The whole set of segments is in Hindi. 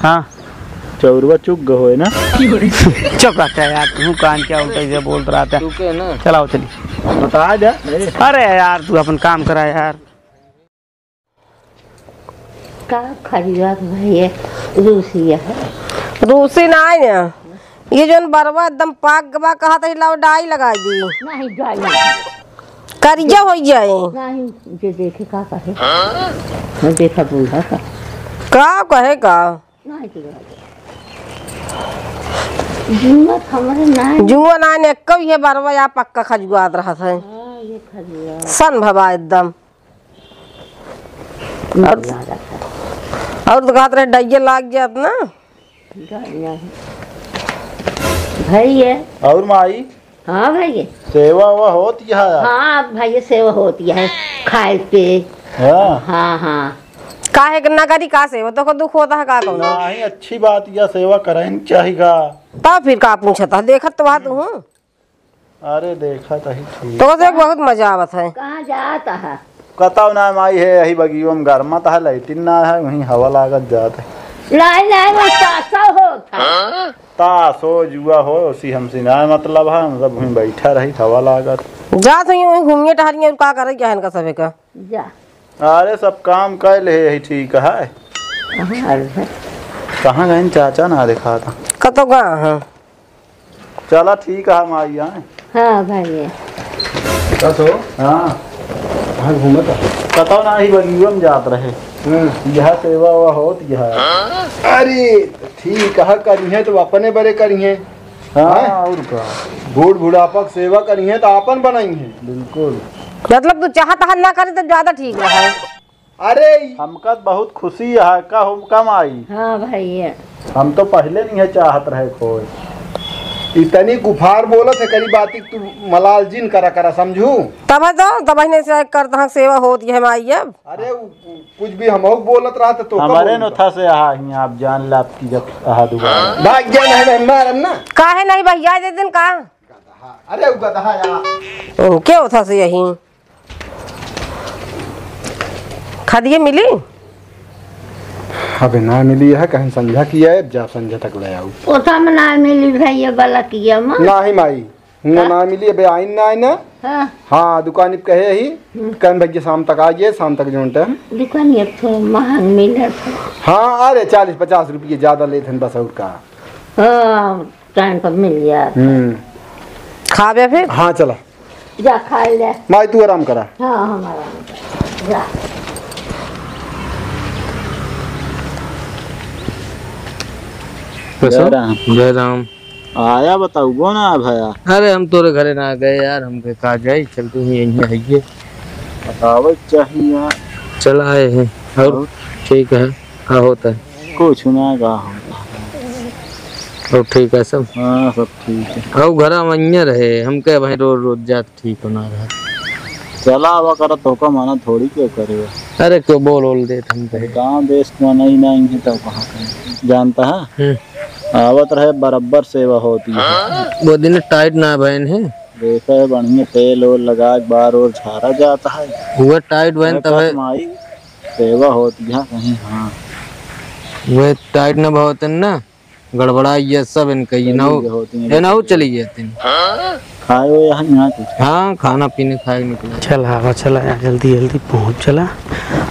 हाँ चौरवा चुक गो है ना। चुप रहता है यार, तू कान क्या उल्टा ऐसे बोल रहा था। चलाओ चली बता जा। अरे यार तू अपन काम करा यार। का खरीदा भाई रूसिया है। रूसी ना है ना, ये जो बरवा एकदम पाक गवा कहा था लाओ डाई लगा दी नहीं जाए करिया हो जाए। नहीं जो देखे का कहे मैं देखा बोला था का कहे का नहीं की जुआ हमारे ना जुआ ना ने कब ये बरवा या पक्का खजुआत रहा था। हां ये खरीदा सन भवा एकदम और तो कहते रहे डैया लाग जात ना भाई है। और माई हाँ भाई सेवा हुआ होती है। हाँ भाई सेवा होती है खाए पे। हाँ हाँ हाँ काहे ना करी का से वो तो को दुख होता है का कहूं नहीं अच्छी बात यह सेवा करानी चाहिएगा। तब फिर का पूछता देखत तो बात हूं। अरे देखा तो ही ठीक तो से बहुत मजा आवत है। कहाँ जाता है कताव ना माई है यही बगीवा में गर्मा था लाइटिन ना है वहीं हवा लागत जात है। लाई लाई में तासा होता तासो जुआ हो उसी हमसे ना मतलब है मतलब वहीं बैठा रही हवा लागत जा तो यूं घूमिए टहरिए का करे क्या इनका सबे का। जा अरे सब काम कर ले यही ठीक है। कहाँ गए चाचा ना देखा था कतो गा। हाँ चला ठीक है माई आए। हाँ भाई कसो हाँ कहाँ घूमे था कतो ना ही बगीवा में जात रहे। यह सेवा हुआ होत यह। अरे ठीक है करी है तो अपने बड़े करी है। हाँ और का बूढ़ बुढ़ापा सेवा करी है तो अपन बनाई है। बिल्कुल मतलब तू चाहता ना करे तो ज्यादा ठीक रहा। अरे हमका बहुत खुशी है का हम कम आई। हाँ भाई हम तो पहले नहीं है चाहत रहे कोई इतनी गुफार बोलत है करी बाती तू मलाल जिन करा करा समझू तब तो तब ने से करता सेवा होती है माई। अब अरे कुछ भी हम बोलत रहा तो हमारे नोथा से आप जान ला आपकी जब दोबारा भाग गया नहीं मारम ना काहे नहीं भैया दे दिन का। अरे गधा यार ओ क्या होता से यही खदिए मिली अबे ना मिली है कहीं संध्या किया है जा संध्या तक ले आऊ ओथा में ना मिली भैया वाला किया मां ना ही माई हुआ ना मिली अबे आइन ना आइन ना। हाँ हाँ दुकान पे कहे ही कन भैया शाम तक आइए शाम तक जो टाइम दुकान ये थोड़ा महंग मिला था। हाँ अरे 40-50 रुपये ज्यादा लेते हैं बस और का। हाँ टाइम पर मिल गया खा बे फिर। हाँ चला जा खा ले माई तू आराम करा। हाँ हमारा जा जय राम आया बताऊ वो ना भैया। अरे हम तोरे घरे ना गए यार, हमके कहा जाए चल तू यहीं आइए बताओ चाहिए चल आए हैं। और ठीक है क्या होता है कुछ ना गा और ठीक है सब। हाँ सब ठीक है। और घर में रहे हम कहे भाई रोज रोज जात ठीक होना रहा। चला आवा कर तो का माना थोड़ी क्यों करेगा। अरे क्यों बोल दे हम कहे गाँव देश में नहीं नहीं तो कहाँ करें जानता है। आवत रहे बराबर सेवा होती है। वो दिन टाइट ना बहन है देखा है बढ़िया तेल और लगा बार और झारा जाता है वो टाइट बहन तब है माई सेवा होती है कहीं। हाँ वो टाइट ना बहुत ना गड़बड़ा ये सब इनका ये ना चली गए खाए हो यहाँ कुछ। हाँ खाना पीने खाए निकले। चल हवा चला यार जल्दी जल्दी पहुँच चला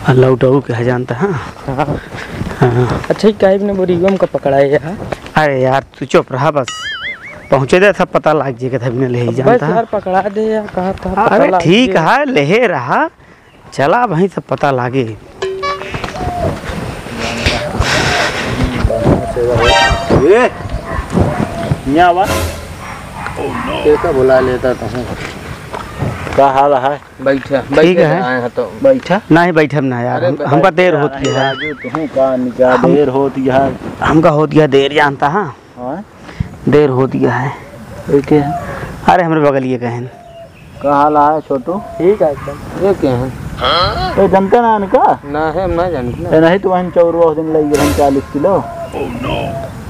अल्लाह उठाऊ क्या जानता। हाँ हाँ अच्छा काहे ने बोरीगम का पकड़ाए यार। अरे यार तू चुप रहा बस पहुँचे दे सब पता लाग जाएगा तभी ने ले जानता यार पकड़ा दे यार कहा था। अरे ठीक है ले रहा चला वहीं सब पता लागे। कैसा बुला लेता था क्या हाल है। बैठा ठीक है तो बैठा नहीं बैठे ना यार हमका देर होती है। देर होती है हमका होती है देर जानता। हाँ देर होती है। अरे हमारे बगल ये कहन क्या हाल है छोटू। ठीक है एकदम ये क्या है तो जनता ना इनका ना है हम ना जानते नहीं तो वहीं चौरवा दिन लग गए 40 किलो।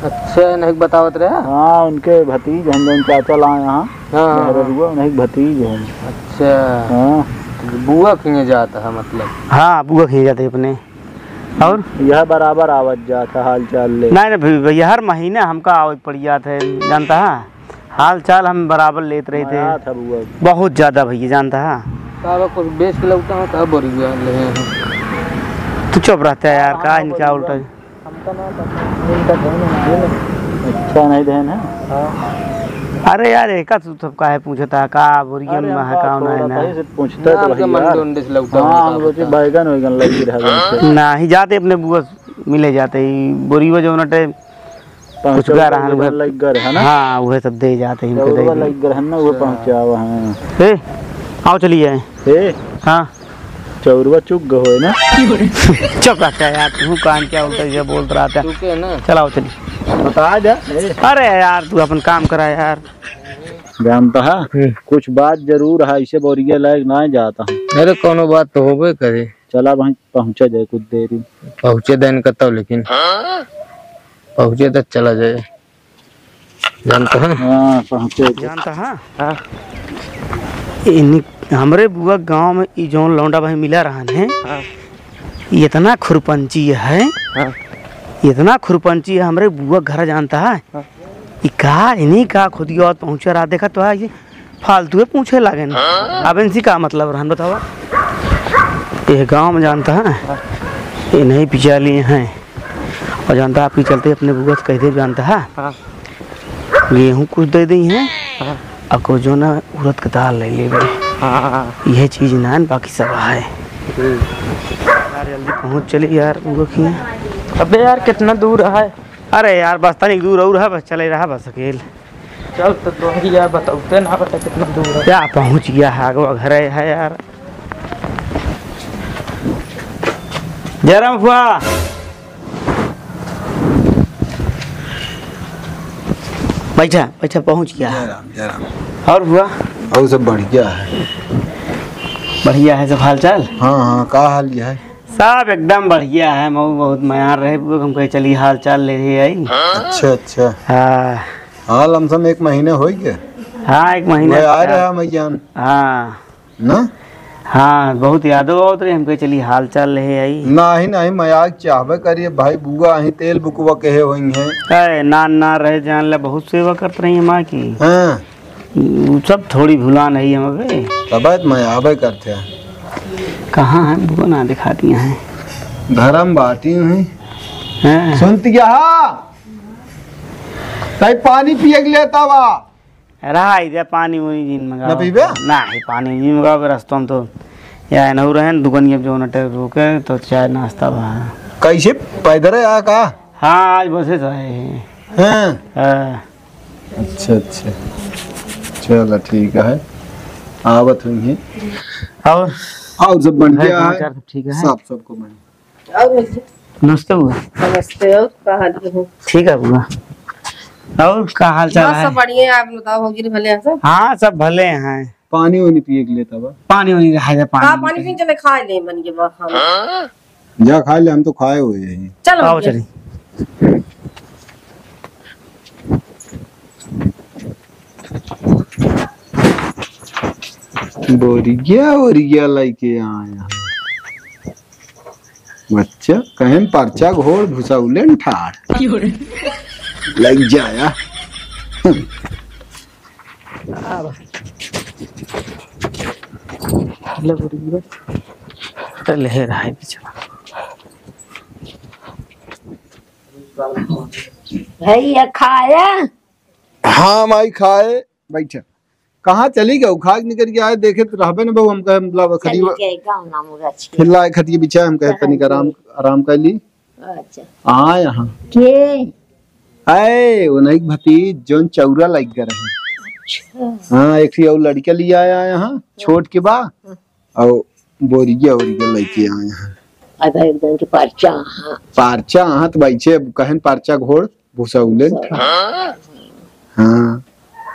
अच्छा नहीं बतावत रहे। हाँ उनके भतीज हम लोग चाचा लाए यहाँ। हाँ नहीं भतीज है। अच्छा हाँ बुआ खिंगे जाता है मतलब। हाँ बुआ खिंच जाते अपने और यह बराबर आवत जाता हाल चाल ले। नहीं भैया हर महीने हमका आवत पड़ जाता है जानता है, हाल चाल हम बराबर लेते रहे थे बहुत ज्यादा भैया जानता है। कुछ बेच के लगता है तब बोरी ले तू चुप रहता है यार, का इनका उल्टा अच्छा नहीं देन है। अरे यार एक तू सब काहे पूछता का बोरिया में है का ना पूछता तो भैया हां वो बैगन वैगन लगी रहा ना ही जाते अपने बुआ मिले जाते ही बोरीवा जो नटे कुछ गा रहा लग गर है ना। हां वो सब दे जाते ही उनको दे लग गर है ना, वो पहुंचावा हां। ए आओ चलिए ए हां चौरवा चुक गए ना। चुप रहता है यार तू कान क्या उल्टा ये बोल रहा था ना। चलाओ चलिए बता जा। अरे यार तू अपन काम करा यार जानता है कुछ बात जरूर है, इसे बोरिया लायक ना जाता हूँ। अरे कोनो बात तो होबे करे। चला भाई पहुंचा जाए कुछ देरी पहुंचे देन कतौ लेकिन पहुंचे तक चला जाए जानता है। हाँ पहुंचे जानता है इन हमरे बुआ गांव में ई जोन लौंडा भाई मिला रहन है इतना खुरपंची है इतना खुरपंची है हमरे बुआ घर जानता है का इन्हीं का खुद की और पहुंचा रहा देखा तो है फालतू पूछे लागे ना। अब इनसी का मतलब रहन बताओ ये गांव में जानता है ये नहीं पिचा लिए हैं और जानता आपकी चलते अपने बुआ से कहते जानता है गेहूँ कुछ दे दी हैं और कुछ जो ना उड़द का दाल ले ले यह चीज ना बाकी सब है यार जल्दी पहुँच चले यार बुआ की। अबे यार कितना दूर है। अरे यार बस तनिक दूर और है बस चले रहा बस अकेले चल तो यार बताते ना बता कितना दूर है। क्या पहुँच गया है आगे घर है यार। जयराम हुआ बैठा बैठा पहुँच गया है। और हुआ और सब बढ़िया है। बढ़िया है सब हाल चाल। हाँ हाँ का हाल है सब एकदम बढ़िया है। मऊ बहुत मयार रहे हम कहे चली हाल चाल ले रही आई। अच्छा अच्छा हाँ हाँ लमसम 1 महीने हो गए। हाँ 1 महीने आ रहा मैं जान हाँ ना। हाँ बहुत यादव आवत रही हम कहे चली हाल चाल ले आई। नहीं नहीं मैं आज चाहबे करिए भाई बुआ अही तेल बुकवा कहे हुई है ना ना रहे जान ला बहुत सेवा करते रही माँ की। हाँ सब थोड़ी भुला नहीं हमें तब मैं आबे करते हैं। कहाँ है बुआ ना दिखा दिया है धर्म बाटी हुई हैं? सुनती क्या तई पानी पिए लेता वा रहा इधर पानी वही जिन मंगा ना पीबे ना ही पानी जिन मंगा रास्ता में तो या न रहे दुकान जो नटे रुके तो चाय नाश्ता बा कैसे पैदल आ का। हाँ आज बसे तो आए हैं। हाँ अच्छा अच्छा चलो ठीक है आवत हुई है। और सब बढ़िया है ठीक है सबको बढ़िया। नमस्ते बुआ। नमस्ते और का हाल है? ठीक है बुआ और का हाल चाल है? सब बढ़िया आप बताओ होगी भले हैं। हाँ सब भले हैं। पानी वानी पिए के लेता बा पानी वानी रहा है का पानी पी चले खा ले बन के बा जा खा ले हम तो खाए हुए हैं। चलो आओ चलिए। बोरिया लेके आया बच्चा कहें परचा घोड़ घुसाउले ठाड़ लग जाया। ले रहा है बेचारा भैया खाया। हाँ माई खाए बैठा कहाँ चली गए खा निकल के आए देखे तो रहबे न बहु हम कहे मतलब खिल्ला खटिए बिछा हम कहे तनिक आराम कर ली। अच्छा हाँ यहाँ के आए वो नहीं भतीज जोन चौरा लग गए रहे। हाँ एक और लड़का लिया आया यहाँ छोट के बा और बोरिया लेके आए यहाँ अब एकदम के परचा। हाँ पारचा हाँ तो बैठे कहन पारचा घोड़ भूसाउले। हाँ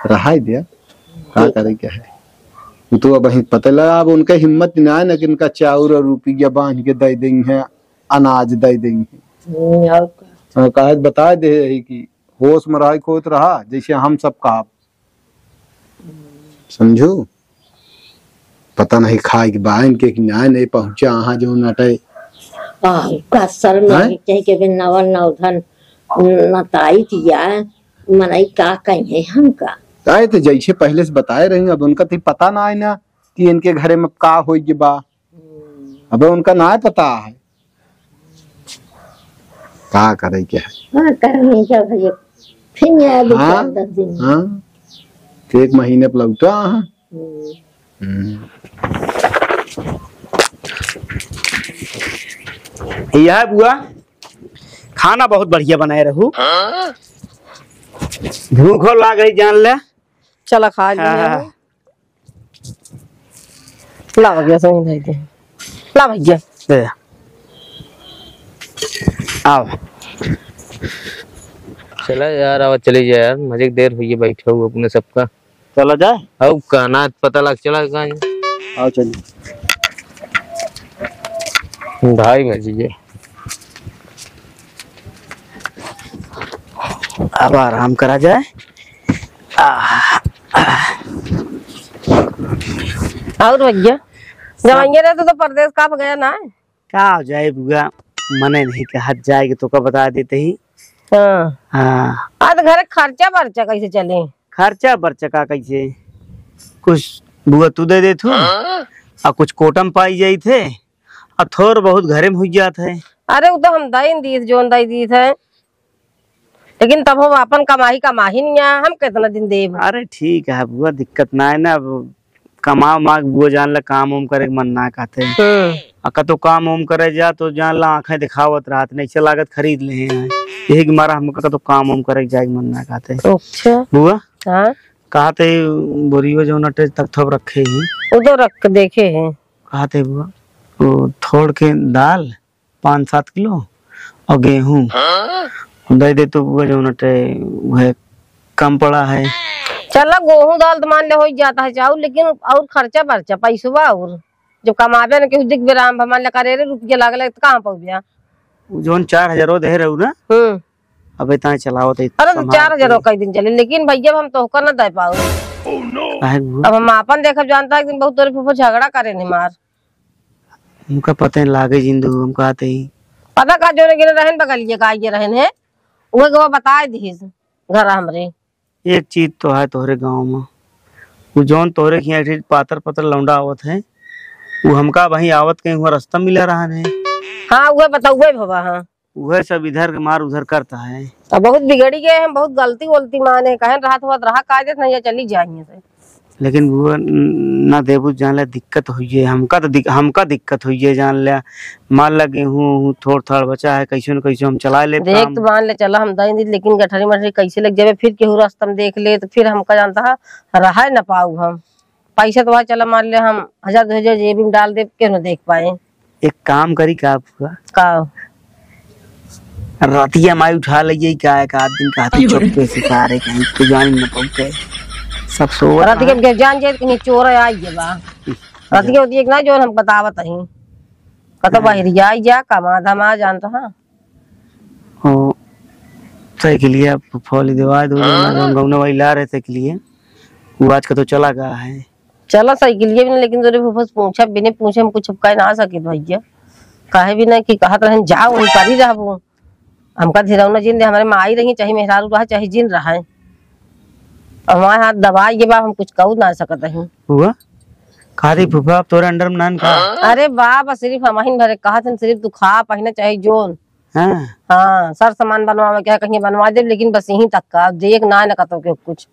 रहा दिया क्या करे क्या है तो अब पता लगा अब उनका हिम्मत ना है ना कि उनका चाउर और रुपया बांध के दे देंगे अनाज दे देंगे। कहा बता दे कि होश में रहा खोत रहा जैसे हम सब कहा समझो पता नहीं खाए कि बाहन के कि ना नहीं पहुंचा यहाँ जो नटे का सर में हैं? कह के बिन नवल नवधन नताई दिया मनई का कहीं हमका आए तो जैसे पहले से बताए रही अब उनका तो पता ना है ना कि इनके घरे में का हो बा। अब उनका ना पता है का करे क्या है। हाँ करने का भैया फिर आया दो हाँ? 10 दिन हाँ तो 1 महीने पर लौटा हाँ। यह बुआ खाना बहुत बढ़िया बनाए रहू। भूख लाग रही जान ले। चला खा लिया हाँ। ला भैया समझ नहीं दे ला भैया दे आओ। चला यार अब चली जाए यार, मजे की देर हुई है बैठे हुए अपने सबका। चला जाए। अब कहना पता लग चला कहाँ आओ चलिए। 2:30 बज गए। अब आराम करा जाए। और भैया जब आएंगे रहते तो परदेश कब गया ना है? क्या हो जाए बुआ मने नहीं कि हट जाएगी तो का बता देते ही। हाँ हाँ आज घर खर्चा बर्चा कैसे चले? खर्चा बर्चा का कैसे कुछ बुआ तू दे तू और कुछ कोटम पाई जाई थे और थोड़ बहुत घरे में हो जात है। अरे वो तो हम दई दी जोन दई दी थे लेकिन तब हम अपन कमाही नहीं है हम कितना दिन देब। अरे ठीक है बुआ दिक्कत ना है ना। अब कमा उमा बुआ जान ला काम उम करे के मन ना कहते अका तो काम उम करे जा तो जान ला आंखें दिखावत रात नहीं चल लागत खरीद ले हैं यही के मारा हमका तो काम उम करे के जाए मन ना कहते। अच्छा बुआ हाँ कहते बोरियो जो नटे तक थोप रखे ही वो तो रख के देखे हैं। कहते बुआ वो थोड़ के दाल 5-7 किलो और गेहूं दे दे तो बुआ जो नटे वह कम पड़ा है। चला गेहूं दाल तो मान ले हो ही जाता है चाउर लेकिन और खर्चा बर्चा पैसा और जब कमाबे ना कि दिख बेराम मान ले करे रुपया लागल तो कहाँ पहुंच गया। जोन 4,000 दे रहू ना अब इतना चलाओ तो अरे तो 4,000 कई दिन चले लेकिन भैया हम तो होकर ना दे पाओ। अब हम अपन देखब जानता है एक दिन बहुत तोरे फूफो झगड़ा करे नहीं मार उनका पता नहीं लागे जिंदू हम कहते ही पता का जो गिने रहन बगलिए का ये रहन है वो गवा बता दीस घर हमरे। एक चीज तो है तोहरे गांव में वो जोन तोहरे की पातर पतर लौंडा आवत है वो हमका वही आवत कहीं हुआ रास्ता मिला रहा है। हाँ वो बता हुए बाबा। हाँ वह सब इधर के मार उधर करता है। अब बहुत बिगड़ी गए हम बहुत गलती वलती माने कहे रात हुआ रहा कायदे नहीं चली जाइए से लेकिन वो ना देबू जान ले दिक्कत हुई है हमका दिक्कत हुई है जान ले मान लगे हूँ थोड़ थोड़ बचा है कैसे न कैसे हम चला ले देख तो मान ले चला हम दई लेकिन गठरी मठरी कैसे लग जावे फिर केहू रास्ता में देख ले तो फिर हमका जानता है रहा न पाऊ हम पैसा तो वहाँ चला मान ले हम 1,000-2,000 जेब में डाल दे क्यों न देख पाए। एक काम करी का रातिया माई उठा लीजिए क्या एक आध दिन का चुपके से सारे कहीं तो जान न पहुंचे सब सो रात के जान जाए कहीं चोर आई है बा रात के होती एक ना जो हम बतावत ही कतो बाहर आई जा कमा धमा जानता है ओ सही के लिए फॉली दवा दो गौना वाली ला रहे थे के लिए वो आज का तो चला गया है। चला साइकिल भी नहीं लेकिन तोरे फुफस पूछा बिने पूछे हम कुछ कह ना सके भैया काहे भी नहीं कि कहत रहन जाओ हम कर ही रहबो हमका धीरौना जिन हमारे माई रही चाहे मेहरारू रहा चाहे जिन रहा है हमारे हाथ दवाई ये बाप हम कुछ कहू ना सकत है। हुआ खादी फुफा तोरे अंडर में नान का अरे बाप सिर्फ हमारी भरे कहा थे सिर्फ तू खा पहना चाहे जोन हाँ सर सामान बनवा क्या कहीं बनवा दे लेकिन बस यहीं तक का देख ना न कतो के कुछ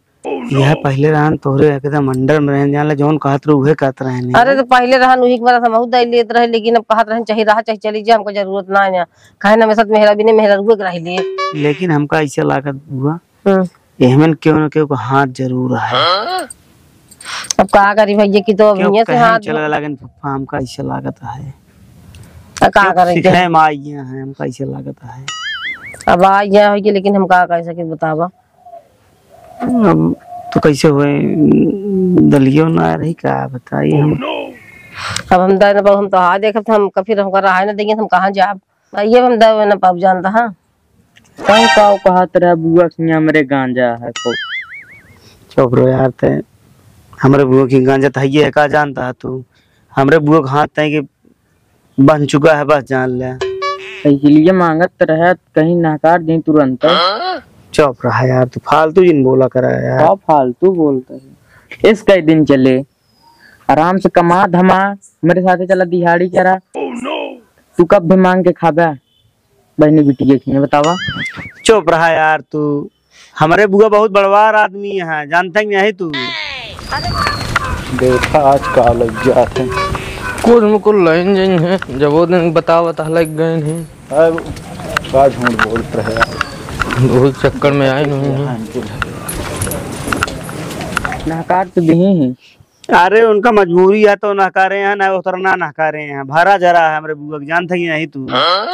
यह पहले रहन तोरे एकदम अंडर में रहन जान जोन कहत रहे उहे कहत रहे। अरे तो पहले रहन उही के बार हम बहुत दई लेत रहे लेकिन अब कहत रहन चाहे रहा चाहे चली जाए हमको जरूरत ना है काहे ना मेरे साथ मेहरा बिने मेहरा रुक रही ले लेकिन हमका ऐसा लागत हुआ एहमन क्यों न क्यों हाथ जरूर है। अब कहा करी भैया की तो अभी से हाथ चला लागन पप्पा हमका ऐसा लागत है कहा करे हम आई हैं हमका ऐसा लागत है। अब आई है लेकिन हम कहा कह सके बतावा अब तो कैसे हुए दलियो ना रही का बताइए हम अब हम दे न हम तो हाँ देखत हम फिर हमका रहा ना देंगे हम कहाँ जाब ये हम दे न पाब जानता हाँ कहीं काऊ कहत रहा बुआ कि हमरे गांजा है को चुप रो यार ते हमरे बुआ की गांजा था का जानता है तू हमरे बुआ के हाथ तय के बन चुका है बस जान ले साइकिलिया मांगत रहे कहीं नकार दी तुरंत। चुप रहा यार, तू फालतू जिन बोला करा यार। क्या फालतू बोलता है? इस कई दिन चले आराम से कमा धमा, मेरे साथ चला दिहाड़ी करा। तू कब भी मांग के खाबा बहनी बिटिया की बतावा। चुप रहा यार तू, हमारे बुआ बहुत बड़वार आदमी है, जानता ही नहीं तू। देखा आज का लग जाते हैं कुछ मुकुल लाइन जइन है, जब वो दिन बता लग गए हैं। का झूठ बोलते हैं यार, बहुत चक्कर में आए नहीं हैं। नकार तो दी ही। अरे उनका मजबूरी है तो नहकारे हैं, ना उतरना नहकारे हैं, भरा जरा है हमारे बुआ की, जानते ही नहीं तू।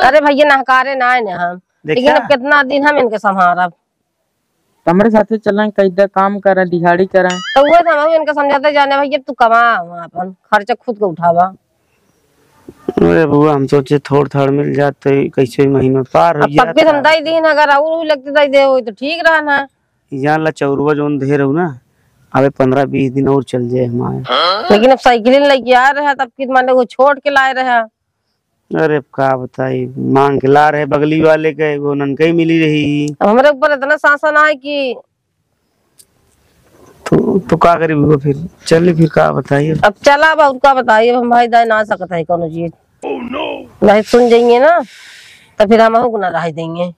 अरे भैया नहकारे ना है हम, लेकिन अब कितना दिन हम इनके संभारब। हमारे साथ चला कैदा काम करा दिहाड़ी करा। तो वो हम इनके समझाते जाने भैया तू कमा अपन खर्चा खुद को उठावा। अरे बुआ हम सोचे थोड़ थाड़ मिल जाते कैसे महीनों पार हो अब सबके समझाई दिन अगर और लगती दाई दे हो तो ठीक रहा ना। यहाँ ला चौरवा जोन दे रहो ना, अबे 15-20 दिन और चल जाए हमारे। लेकिन अब साइकिल लेके आ रहे तब कि मान लो छोड़ के लाए रहे। अरे का बताई, मांग के ला रहे बगली वाले के, वो ननकई मिली रही। अब हमारे ऊपर इतना शासन है कि तो का करी बुआ फिर चले, फिर का बताइए। अब चला अब उनका बताइए, हम भाई दाई ना सकता है कोनो चीज। नहीं सुन जाएंगे ना तो फिर हम गुना रह देंगे।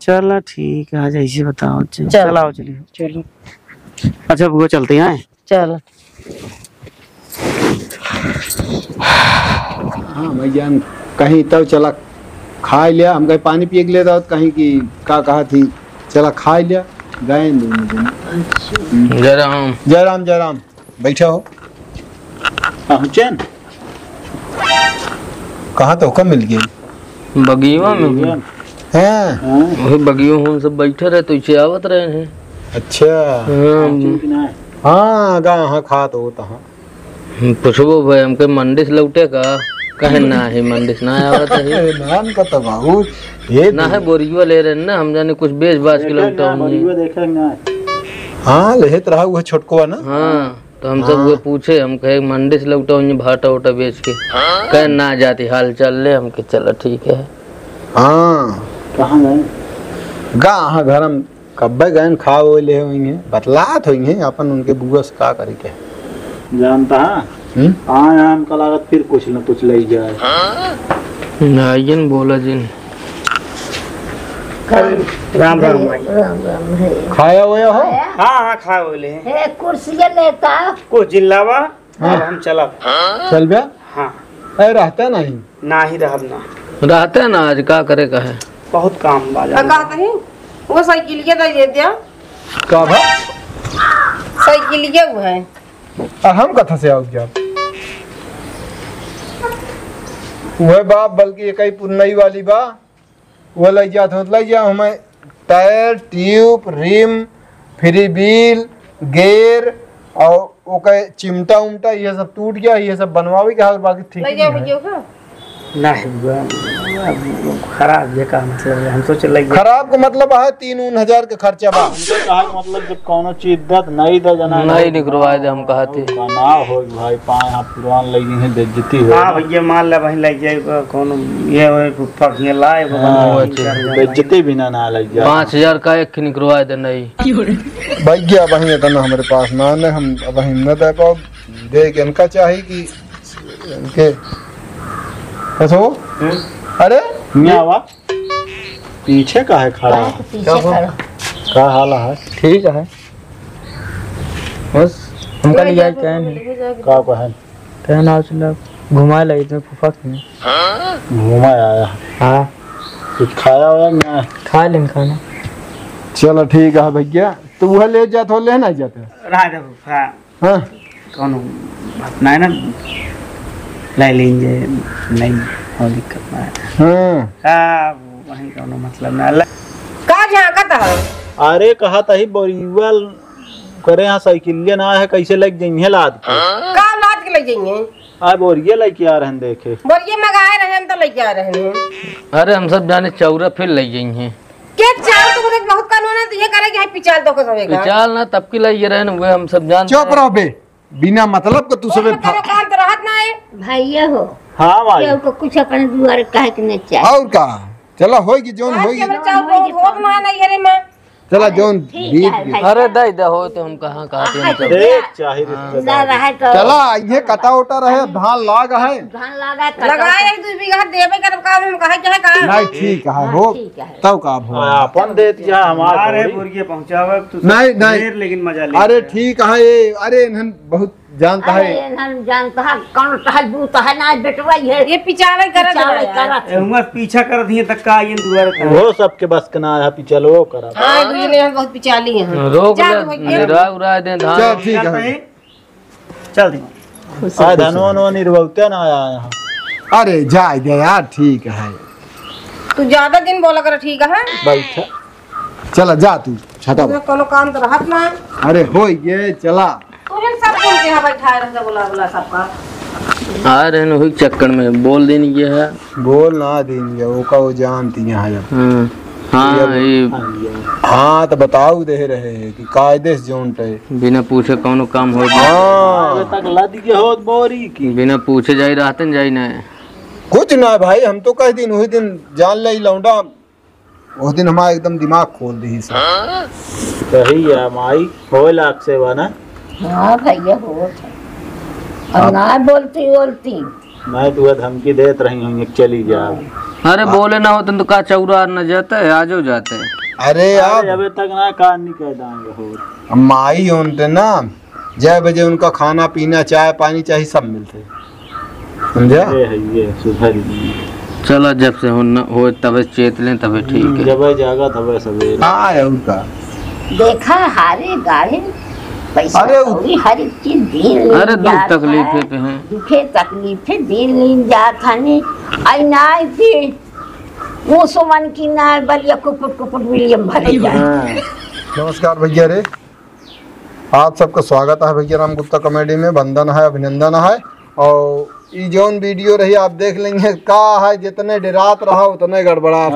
चलो ठीक है, जैसे बताओ। चल। चलाओ चलिए। चलो अच्छा बुआ चलते हैं। चल हाँ भैया कहीं तब चला खा लिया, हम कहीं पानी पिए के लिए था कहीं की का कहा थी, चला खा लिया गए। जयराम जयराम जयराम बैठा हो। चैन कहाँ तो कब मिल गई? बगिया में हैं? वही बगियों हम सब बैठे रहे तो इसे आवत रहे हैं। अच्छा हाँ हाँ खा तो होता। पूछबो भाई हमके मंडी से लौटे का कहे ना है, मंडी से ना आवत है। नाम का तो बहुत ये ना है बोरियो ले रहे ना, हम जाने कुछ बेच बाज के लौटा हूँ। हाँ लेत रहा वो छोटको ना। हाँ तो हम सब वो पूछे, हम कहे मंडी से लौटा हूँ भाटा उटा बेच के, कहे ना जाती हाल चल ले। हम के चलो ठीक है। हाँ कहाँ गए? गा घर हम कब्बे गए खा वो ले होंगे, बतलात होंगे अपन उनके बुआ से का करे के जानता है। हाँ हम का लागत फिर कुछ न कुछ ले जाए। नायन बोला जिन राम राम। है। खाया हुआ हो? हाँ खा बोले हे कुर्सियाँ लेता कुछ जिल्लावा। अब हम चला चल बे। हाँ रहता नहीं ना ही रहब ना रहते हैं ना, आज का करे का है, बहुत काम बाजार। कहते हैं वो साइकिल दे दिया, का भा साइकिल वो है। हम कथा से आओ क्या वह बाप, बल्कि एक ही पुन्नई वाली बा वो लग जात हो, लग जा हमें tyre tube rim free wheel gear और ओके चिमटा उमटा ये सब टूट गया, ये सब बनवावे के हाल बाकी ठीक ले जाओ है। भैया का नहीं खराब ये का मतलब है, हम सोचे लग खराब का मतलब है 3-4 हजार का खर्चा बा। मतलब जब कोनो चीज दत नहीं दे जना नहीं निकलवाए दे हम कहा थे। ना हो भाई पाए हाथ पुरान लगी है बेइज्जती हो। हाँ भैया मान ले वहीं लग जाए कौन ये पखिए लाए बेइज्जती भी ना लग जाए। 5000 का एक निकलवाए दे। नहीं भैया वही इतना हमारे पास ना ने हम वही न दे पाओ, दे के इनका चाहिए कि इनके कसो। अरे न्यावा पीछे का है खड़ा, पीछे खड़ा। का हाल है? ठीक है बस हमका लिया कहन का है कहना चला घुमा ले तो फुफा में घूमा आया। हाँ कुछ खाया हुआ ना? खा लें खाना। चलो ठीक है भैया, तो वह ले जाते हो ले नहीं जाते? हाँ कौन बात नहीं ना ले लेंगे, नहीं हो दिक्कत ना है। हाँ वही कौन मतलब ना का झांकत है। अरे कहा तही बोरीवल करे यहाँ साइकिलिया ना है, कैसे लग जाइए लाद के? का लाद के ले जाएंगे, आ बोरिया लेके आ रहे हैं देखे। बोरिए मंगाए रहे हम तो लेके आ रहे हैं। अरे हम सब जाने चौरा फिर लग जाएंगे। के चाल तो कुछ बहुत कानून है, तो ये करे कि है पिचाल तो को सवेगा चाल ना तब की लग रहे हैं, वो हम सब जानते चुप रहो बे, बिना मतलब का तू सब काम तो राहत ना है। भैया हो हाँ माई केहू को कुछ अपने दुआरे कहे के नहीं चाहिए। और का चला होगी जोन होगी चला जोन ठीक है भाई। अरे दे दे हो तो हम कहाँ कहते हैं सब। देख चाहे रिश्तेदार ना रहे तो चला ये कटा उटा रहे धान लाग है धान लगा लगाए 1-2 बीघा देबे करब का हम कहे के है का नहीं ठीक है हो ठीक है। तब का हो अपन देती है हमारे अरे बुर्गे पहुंचावे तू नहीं नहीं ढेर लेकिन मजा ले अरे ठीक है ये अरे इन्हन बहुत जानता है अरे हम जानता है कौन टहल बूता है ना बेटवा ये ये पिचावे करत चावल है करत है। हुआ पीछा कर दिए तक का ये दुआरे वो सबके बस के ना है चलो करा हां दूजी ने बहुत पिचाली है रोक जा ले दो भैया। निरा उरा दे धान। चल ठीक है चल दी आए धनवन निर्भवते ना आया यहाँ अरे जाए दे यार ठीक है तू ज्यादा दिन बोला कर ठीक है बैठा चला जा तू छटा तो कोनो काम तो रहत ना अरे हो ये चला तूने सब बोल के यहाँ बैठा रह बोला बोला सबका आ रहे हैं वही चक्कर में बोल देनी ये है। बोल ना देंगे वो का वो जानती है जब हाँ ये हाँ तो बताओ दे रहे हैं कि कायदे से जोन टे बिना पूछे कौनो काम हो हाँ तक लद के हो बोरी की बिना पूछे जाई रहते न जाई ना। कुछ ना भाई हम तो कह दिन वही दिन जान ले लौंडा उस दिन हमारा एकदम दिमाग खोल दी सब सही है माई हो लाख सेवा ना हाँ भैया हो और ना बोलती बोलती मैं तुझे धमकी देत रही हूँ चली जा अरे बोले ना होते तो का चौरा न जाते आज हो जाते। अरे यार अबे तक ना कान नहीं कह दांगे हो माई होते ना 6 बजे उनका खाना पीना चाय पानी चाहिए सब मिलते समझा ये सुधर चलो जब से हो तबे चेत लें तबे ठीक है। जब जागा तब सवेरे हाँ उनका देखा हारे गाड़ी पैसा अरे कौड़ी हर एक चीज दिन अरे दुख तकलीफे पे हैं। दुखे तकलीफे दिन लीन जात हनी आई ना थी वो सुमन की ना बलिया कुपुट कुपुट विलियम भरे जाए। नमस्कार भैया रे आप सबका स्वागत है भैया राम गुप्ता कॉमेडी में वंदन है अभिनंदन है। और ये जोन वीडियो रही आप देख लेंगे का है जितने डरात रहा उतने गड़बड़ा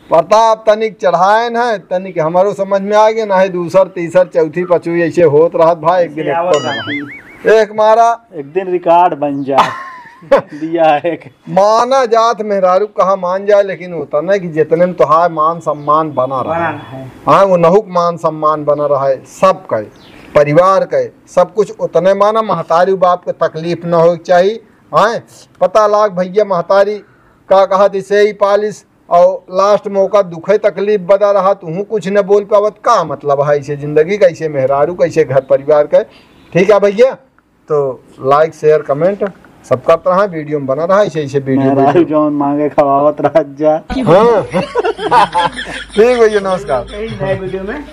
प्रताप तनिक चढ़ाए न है तनिक हमारो समझ में आ गया ना है दूसर तीसर चौथी पचवी ऐसे होत रहा भाई एक दिन एक मारा एक दिन रिकॉर्ड बन जा दिया है माना जात मेहरारू कहा मान जाए लेकिन होता ना कि जितने में तुहार मान सम्मान बना रहा है। हाँ वो नहुक मान सम्मान बना रहा है सब का परिवार का सब कुछ उतने माना महतारी बाप को तकलीफ न हो चाहिए। हाँ पता लाग भैया महतारी का कहा दिसे ही पालिस और लास्ट मौका दुखे तकलीफ बता रहा तू कुछ न बोल पावत का मतलब है ऐसे जिंदगी कैसे मेहरारू कैसे घर परिवार का। ठीक है भैया तो लाइक शेयर कमेंट सब करता है वीडियो में बना रहा है ऐसे वीडियो जौन मांगे खवावत रह जा हाँ ठीक भैया नमस्कार नए वीडियो में